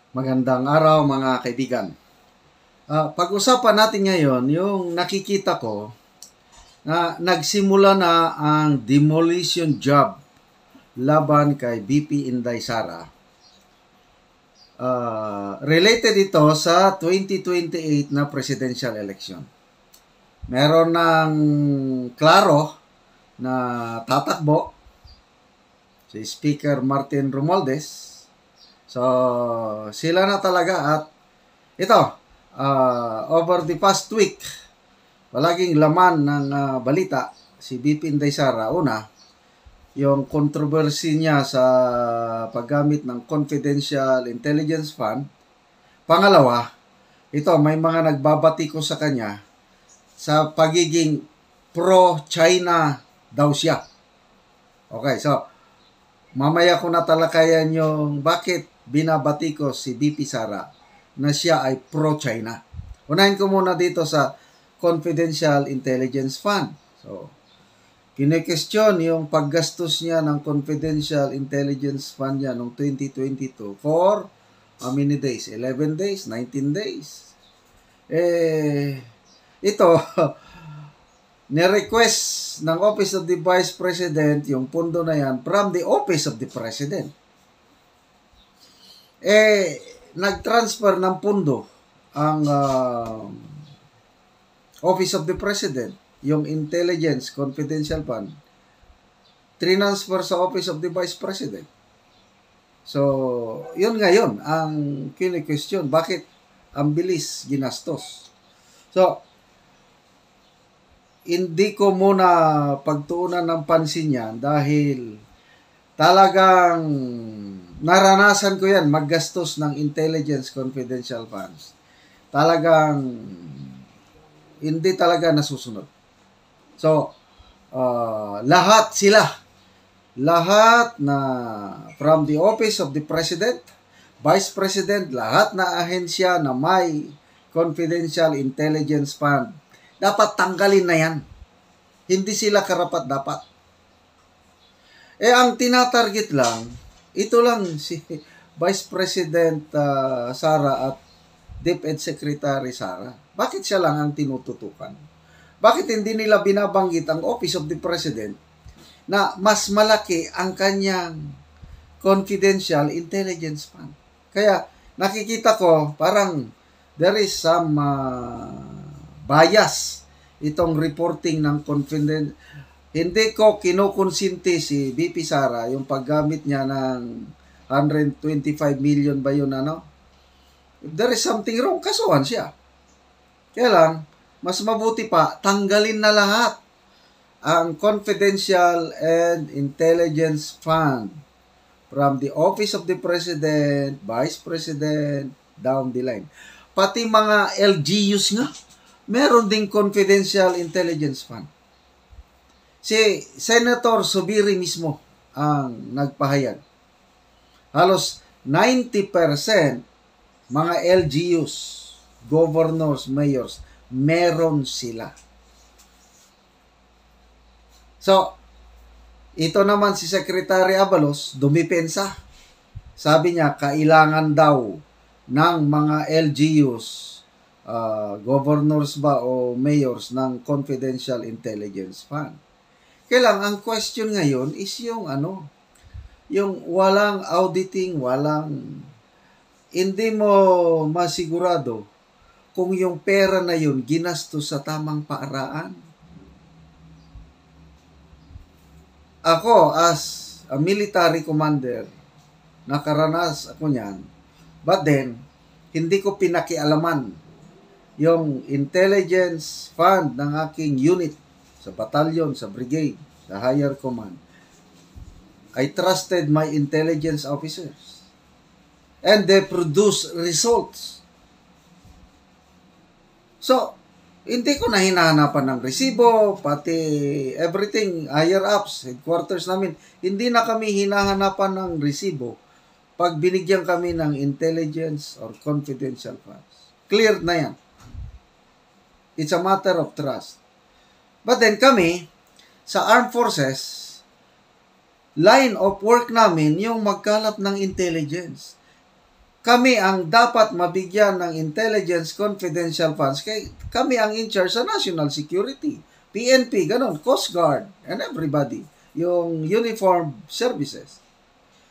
Magandang araw mga kaibigan. Pag-usapan natin ngayon yung nakikita ko na nagsimula na ang demolition job laban kay BP Inday Sara. Related ito sa 2028 na presidential election. Meron ng klaro na tatakbo si Speaker Martin Romualdez. So, sila na talaga at ito, over the past week, palaging laman ng balita, si BP Inday Sara, una, yung controversy niya sa paggamit ng Confidential Intelligence Fund. Pangalawa, ito, may mga nagbabati ko sa kanya sa pagiging pro-China daw siya. Okay, so, mamaya ko natalakayan yung bakit binabati ko si BP Sara na siya ay pro-China. Unahin ko muna dito sa Confidential Intelligence Fund. So, kine-question yung paggastos niya ng Confidential Intelligence Fund niya noong 2022 for how many days? 11 days? 19 days? Ito, ni-request ng Office of the Vice President yung pondo na yan from the Office of the President. Nag-transfer ng pondo ang Office of the President, yung Intelligence Confidential Fund, transfer sa Office of the Vice President. So, yun ngayon ang kine-question. Bakit ang bilis ginastos? So, hindi ko muna pagtuunan ng pansin yan dahil talagang naranasan ko yan maggastos ng Intelligence Confidential Funds. Talagang hindi talaga nasusunod. So, lahat na from the Office of the President, Vice President, lahat na ahensya na may Confidential Intelligence Fund, dapat tanggalin na yan. Hindi sila karapat dapat. Ang tinatarget lang, ito lang si Vice President Sara at DepEd Secretary Sara. Bakit siya lang ang tinututukan? Bakit hindi nila binabanggit ang Office of the President na mas malaki ang kanyang Confidential Intelligence Fund? Kaya nakikita ko parang there is some bias itong reporting ng confidential. Hindi ko kinukonsinti si BP Sara yung paggamit niya ng 125 million ba yun ano? If there is something wrong, kasuhan siya. Kaya lang, mas mabuti pa, tanggalin na lahat ang Confidential and Intelligence Fund from the Office of the President, Vice President, down the line. Pati mga LGUs nga, meron ding Confidential Intelligence Fund. Si Senator Zubiri mismo ang nagpahayag. Halos 90% mga LGUs, governors, mayors, meron sila. So, ito naman si Secretary Abalos, dumipensa. Sabi niya, kailangan daw ng mga LGUs, governors ba o mayors ng Confidential Intelligence Fund. Kailang ang question ngayon is yung yung walang auditing, hindi mo masigurado kung yung pera na yun ginastos sa tamang paraan. Ako as a military commander, nakaranas ako niyan, but then, hindi ko pinakialaman yung intelligence fund ng aking unit sa batalyon, sa brigade, sa higher command. I trusted my intelligence officers. And they produce results. So, hindi ko na hinahanapan ng resibo, pati everything, higher ups, headquarters namin, hindi na kami hinahanapan ng resibo pag binigyan kami ng intelligence or confidential funds. Cleared na yan. It's a matter of trust. But then kami, sa armed forces, line of work namin yung magkalap ng intelligence. kami ang dapat mabigyan ng intelligence confidential funds. Kami ang in charge sa national security. PNP, ganon, Coast Guard, and everybody. Yung uniformed services.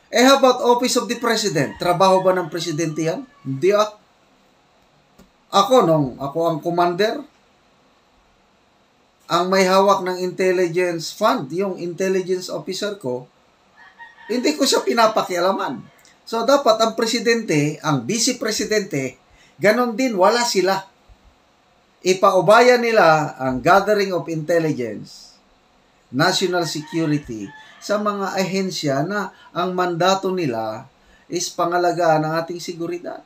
How about Office of the President? Trabaho ba ng presidente yan? Hindi ako ang commander, ang may hawak ng intelligence fund, yung intelligence officer ko, hindi ko siya pinapakialaman. So, dapat ang presidente, ang vice-presidente, ganon din, wala sila. Ipaubaya nila ang gathering of intelligence, national security, sa mga ahensya na ang mandato nila is pangalagaan ng ating seguridad.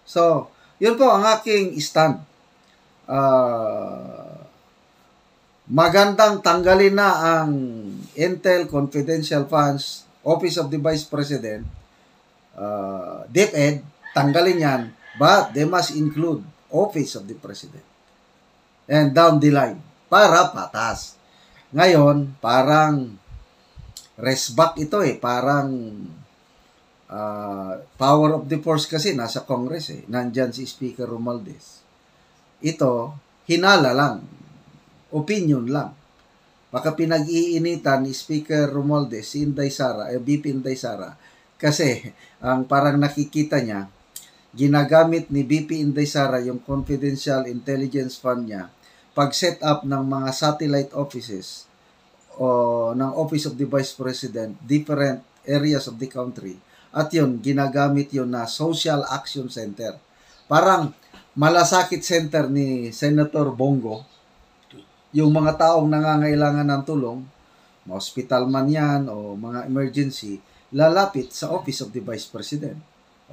So, yun po ang aking stand. Magandang tanggalin na ang Intel Confidential Funds, Office of the Vice President, DepEd, tanggalin yan, but they must include Office of the President. And down the line, para patas. Ngayon, parang resback ito parang power of the force kasi nasa Congress nandyan si Speaker Romualdez. Ito, hinala lang. Opinion lang. Baka pinag-iinitan ni Speaker Romualdez si Inday Sara, BP Inday Sara, kasi ang parang nakikita niya, ginagamit ni BP Inday Sara yung confidential intelligence fund niya pag-set up ng mga satellite offices o ng Office of the Vice President, different areas of the country. At yun, ginagamit yun na Social Action Center. Parang malasakit center ni Senator Bongo. Yung mga taong nangangailangan ng tulong, hospital man yan o mga emergency, lalapit sa Office of the Vice President.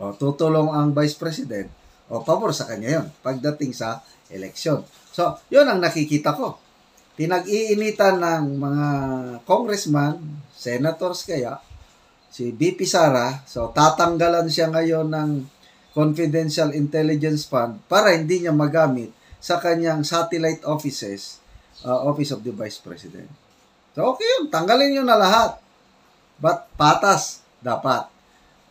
O tutulong ang Vice President o pabor sa kanya yon pagdating sa eleksyon. So, yun ang nakikita ko. Pinag-iinitan ng mga congressman, senators kaya, si BP Sara, so tatanggalan siya ngayon ng Confidential Intelligence Fund para hindi niya magamit sa kanyang satellite offices, Office of the Vice President. So, okay yun. Tanggalin nyo na lahat. But, patas, dapat.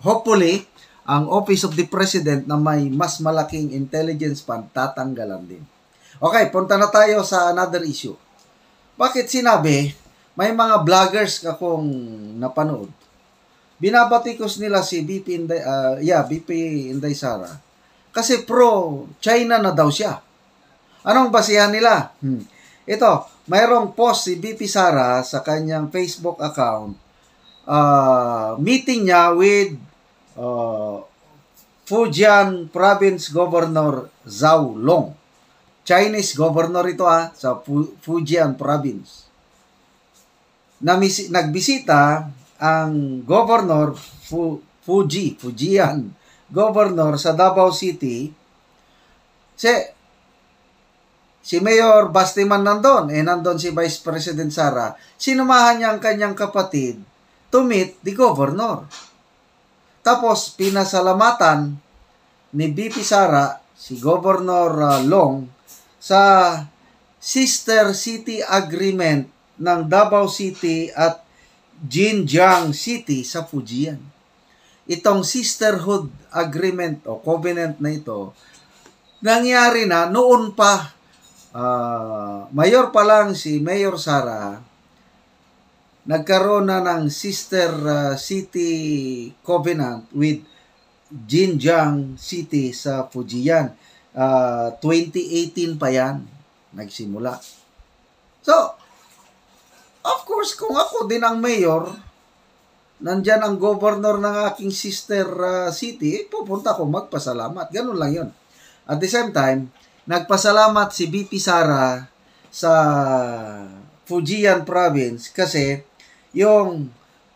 Hopefully, ang Office of the President na may mas malaking intelligence fund, tatanggalan din. Okay, punta na tayo sa another issue. Bakit sinabi, may mga vloggers akong napanood. Binabatikos nila si BP Inday Sara. Kasi pro-China na daw siya. Anong basihan nila? Ito, mayroong post si BP Sara sa kanyang Facebook account. Meeting niya with Fujian Province Governor Zhao Long. Chinese governor ito sa Fujian Province. Nagbisita ang governor Fujian governor sa Davao City. Si Mayor Bastiman nandun, nandun si Vice President Sara. Sinumahan niya ang kanyang kapatid to meet the governor. Tapos, pinasalamatan ni BP Sara, si Governor Long, sa Sister City Agreement ng Davao City at Jinjiang City sa Fujian. Itong Sisterhood Agreement o Covenant na ito, nangyari na noon pa. Mayor pa lang si Mayor Sara, nagkaroon na ng Sister City Covenant with Jinjiang City sa Fujian. 2018 pa yan nagsimula. So, of course, kung ako din ang mayor, nandyan ang governor ng aking sister city, pupunta ko magpasalamat. Ganun lang yun. At the same time, nagpasalamat si BP Sara sa Fujian Province kasi yung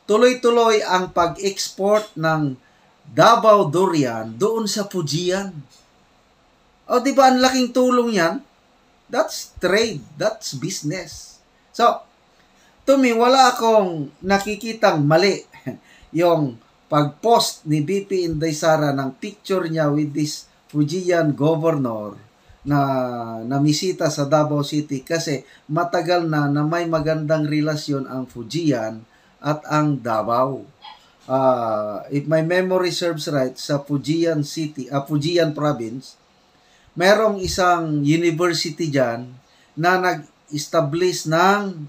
tuloy-tuloy ang pag-export ng Davao Durian doon sa Fujian. O di ba ang laking tulong yan? That's trade, that's business. So, to me, wala akong nakikitang mali yung pag-post ni BP Inday Sara ng picture niya with this Fujian governor na namisita sa Davao City kasi matagal na may magandang relasyon ang Fujian at ang Davao. if my memory serves right, sa Fujian City, Fujian Province, merong isang university dyan na nag-establish ng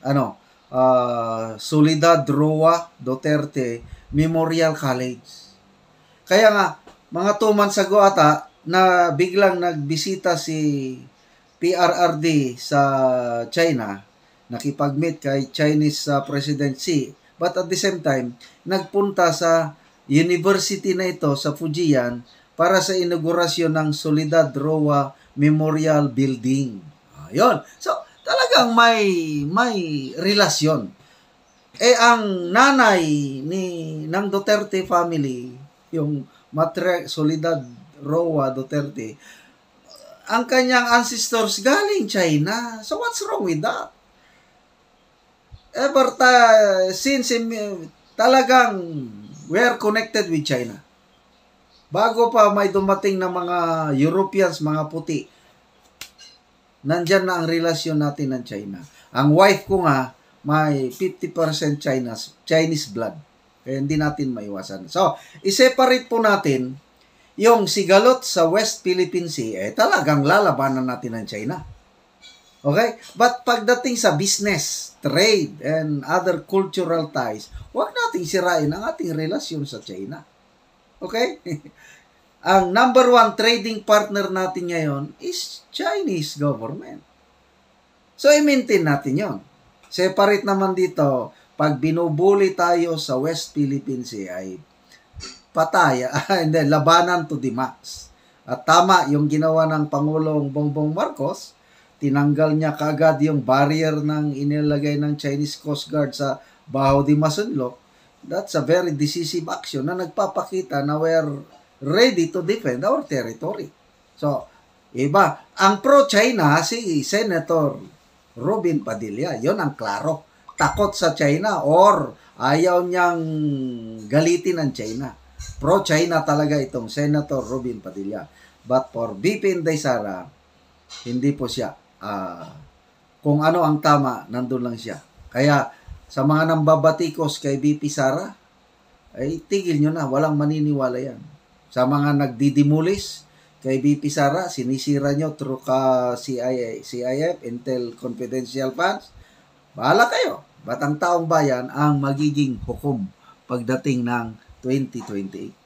Soledad Roa Duterte Memorial College. Kaya nga, mga 2 months ago ata, na biglang nagbisita si PRRD sa China, nakipag-meet kay Chinese President Xi, but at the same time, nagpunta sa university na ito sa Fujian para sa inaugurasyon ng Soledad Roa Memorial Building. Ayun. So, talagang may relasyon. Ang nanay ng Duterte family, yung Soledad Roa Duterte, ang kanyang ancestors galing China. So, what's wrong with that? Since talagang we are connected with China. Bago pa may dumating na mga Europeans, mga puti, nandyan na ang relasyon natin ng China. Ang wife ko nga, may 50% Chinese blood. Kaya hindi natin maiwasan. So, i-separate po natin yung sigalot sa West Philippine Sea, talagang lalabanan natin ng China. Okay? But pagdating sa business, trade, and other cultural ties, huwag nating sirain ang ating relasyon sa China. Okay? Ang number 1 trading partner natin ngayon is Chinese government. So, i-maintain natin yon. Separate naman dito, pag binubuli tayo sa West Philippine Sea ay pataya, and then labanan to the max. At tama yung ginawa ng Pangulong Bongbong Marcos, tinanggal niya kaagad yung barrier ng inilagay ng Chinese Coast Guard sa Baho de Masinloc. That's a very decisive action na nagpapakita na we're ready to defend our territory. So, iba. Ang pro-China, si Senator Robin Padilla, yon ang klaro. Takot sa China or ayaw niyang galitin ang China. Pro-China talaga itong Senator Robin Padilla. But for BP Inday Sara, hindi po siya. Kung ano ang tama, nandun lang siya. Kaya, sa mga nambabatikos kay BP Sara, ay tigil nyo na, walang maniniwala yan. Sa mga nagdidimulis kay BP Sara, sinisira nyo through CIF, Intel Confidential Funds, bahala kayo. Ba't ang taong bayan ang magiging hukom pagdating ng 2028.